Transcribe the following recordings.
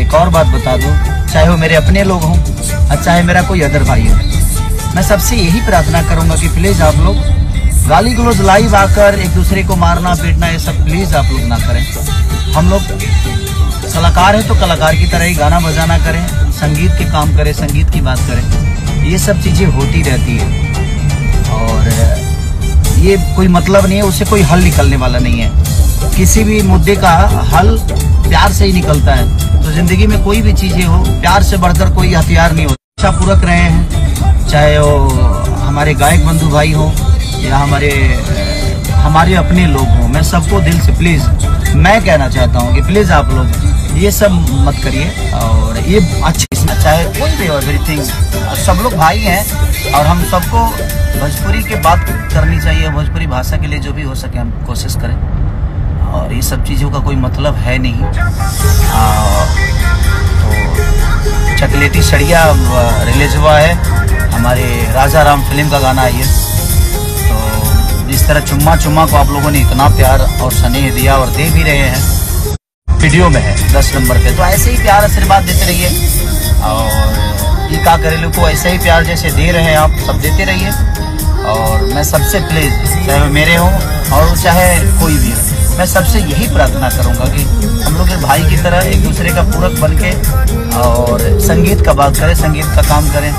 एक और बात बता दूं, चाहे वो मेरे अपने लोग हों और चाहे मेरा कोई अदर भाई हो, मैं सबसे यही प्रार्थना करूंगा कि प्लीज आप लोग गाली गलौज लाइव आकर एक दूसरे को मारना पीटना ये सब प्लीज आप लोग ना करें। हम लोग कलाकार हैं तो कलाकार की तरह ही गाना बजाना करें, संगीत के काम करें, संगीत की बात करें। ये सब चीजें होती रहती है और ये कोई मतलब नहीं है, उससे कोई हल निकलने वाला नहीं है। किसी भी मुद्दे का हल प्यार से ही निकलता है। तो जिंदगी में कोई भी चीजें हो, प्यार से बढ़कर कोई हथियार नहीं होता। अच्छा पूरक रहे हैं, चाहे वो हमारे गायक बंधु भाई हो या हमारे अपने लोग हों, मैं सबको दिल से प्लीज मैं कहना चाहता हूँ कि प्लीज आप लोग ये सब मत करिए। और ये अच्छे चाहे कोई भी हो, एवरीथिंग सब लोग भाई हैं और हम सबको भोजपुरी के बात करनी चाहिए। भोजपुरी भाषा के लिए जो भी हो सके हम कोशिश करें और ये सब चीज़ों का कोई मतलब है नहीं। तो चकलेटी सड़िया रिलीज हुआ है, हमारे राजा राम फिल्म का गाना है ये। तो जिस तरह चुम्मा चुम्मा को आप लोगों ने इतना प्यार और स्नेह दिया और दे भी रहे हैं, वीडियो में है 10 नंबर पे, तो ऐसे ही प्यार आशीर्वाद देते रहिए। और ये का घरेलू को ऐसे ही प्यार जैसे दे रहे हैं आप सब देते रहिए। और मैं सबसे प्लीज, चाहे वो मेरे हों और चाहे कोई भी हो, मैं सबसे यही प्रार्थना करूंगा कि हम लोग भाई की तरह एक दूसरे का पूरक बन के और संगीत का बात करें, संगीत का काम करें,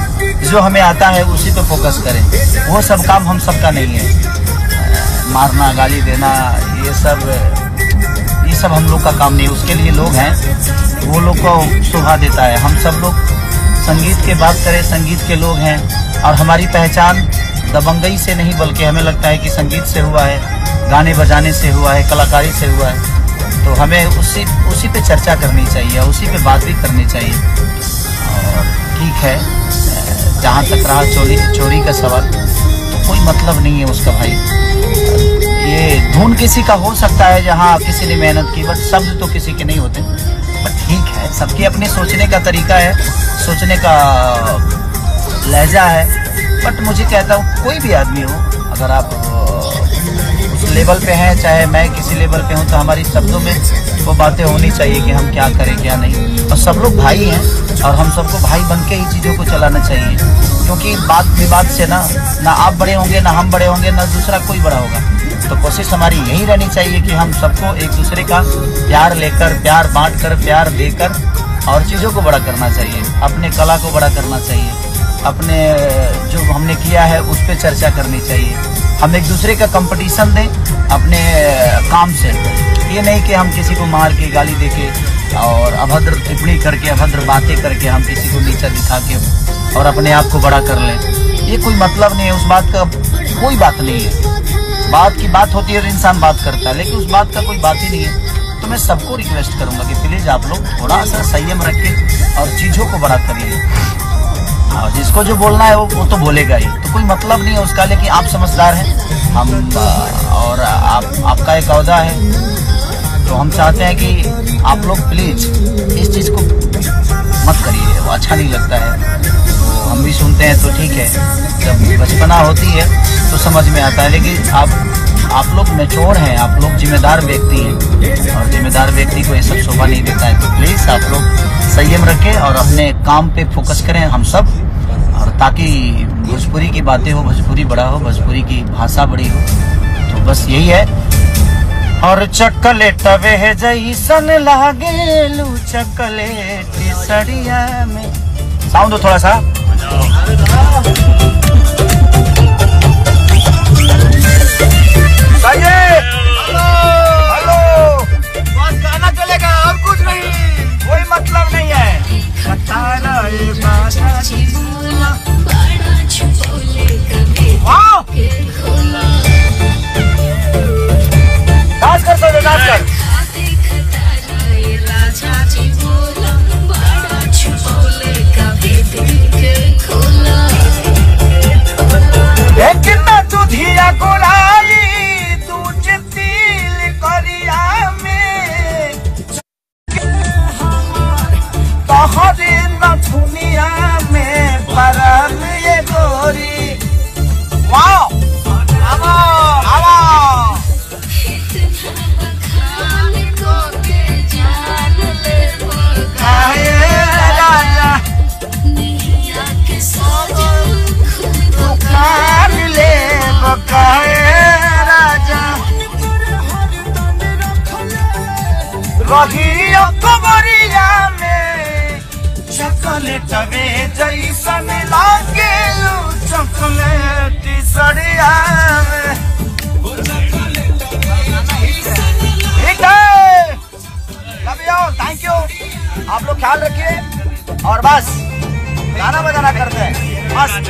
जो हमें आता है उसी पे फोकस करें। वो सब काम हम सबका नहीं है, मारना गाली देना ये सब हम लोग का काम नहीं। उसके लिए लोग हैं, वो लोग को शोभा देता है। हम सब लोग संगीत के बात करें, संगीत के लोग हैं और हमारी पहचान दबंगई से नहीं बल्कि हमें लगता है कि संगीत से हुआ है, गाने बजाने से हुआ है, कलाकारी से हुआ है। तो हमें उसी पे चर्चा करनी चाहिए, उसी पे बात भी करनी चाहिए। और ठीक है, जहाँ तक रहा चोरी का सवाल, तो कोई मतलब नहीं है उसका भाई। ये धुन किसी का हो सकता है जहाँ किसी ने मेहनत की, बट शब्द तो किसी के नहीं होते। बट ठीक है, सबके अपने सोचने का तरीका है, सोचने का लहजा है। बट मुझे कहता हूँ कोई भी आदमी हो, अगर आप उस लेवल पे हैं, चाहे मैं किसी लेवल पे हूँ, तो हमारी शब्दों में वो बातें होनी चाहिए कि हम क्या करें क्या नहीं। और सब लोग भाई हैं और हम सबको भाई बन के ही चीज़ों को चलाना चाहिए। क्योंकि बात विवाद से ना आप बड़े होंगे, ना हम बड़े होंगे, ना दूसरा कोई बड़ा होगा। तो कोशिश हमारी यही रहनी चाहिए कि हम सबको एक दूसरे का प्यार लेकर, प्यार बांट कर, प्यार देकर और चीज़ों को बड़ा करना चाहिए। अपने कला को बड़ा करना चाहिए, अपने जो हमने किया है उस पर चर्चा करनी चाहिए। हम एक दूसरे का कंपटीशन दें अपने काम से, ये नहीं कि हम किसी को मार के गाली दे के और अभद्र टिप्पणी करके, अभद्र बातें करके हम किसी को नीचा दिखा के और अपने आप को बड़ा कर लें। ये कोई मतलब नहीं है, उस बात का कोई बात नहीं है। बात की बात होती है और इंसान बात करता है, लेकिन उस बात का कोई बात ही नहीं है। तो मैं सबको रिक्वेस्ट करूंगा कि प्लीज आप लोग थोड़ा सा संयम रखें और चीज़ों को बड़ा करिए। और जिसको जो बोलना है वो तो बोलेगा ही, तो कोई मतलब नहीं है उसका। लेकिन आप समझदार हैं, हम और आपका एक औहदा है, तो हम चाहते हैं कि आप लोग प्लीज इस चीज़ को मत करिए, वो अच्छा नहीं लगता है। तो हम भी सुनते हैं तो ठीक है, जब बचपना होती है तो समझ में आता है। लेकिन आप लोग मैच्योर हैं, आप लोग जिम्मेदार व्यक्ति हैं और जिम्मेदार व्यक्ति को ये सब शोभा नहीं देता है। तो प्लीज़ आप लोग संयम रखें और अपने काम पे फोकस करें हम सब, और ताकि भोजपुरी की बातें हो, भोजपुरी बड़ा हो, भोजपुरी की भाषा बड़ी हो। तो बस यही है। और चकलेट वे जैसन लागेलू चकलेट सड़िया में, साउंड दो थोड़ा सा। हेलो, बस गाना चलेगा और कुछ नहीं, कोई मतलब नहीं है। डांस कर सकते, डांस कर। कितना तू धिया कोलाई, तू चित्त रही कमरिया में चॉकलेट वे जैसन लागे चॉकलेट सड़िया में। Love you, thank you. आप लोग ख्याल रखिए और बस गाना बजाना करते हैं मस्त।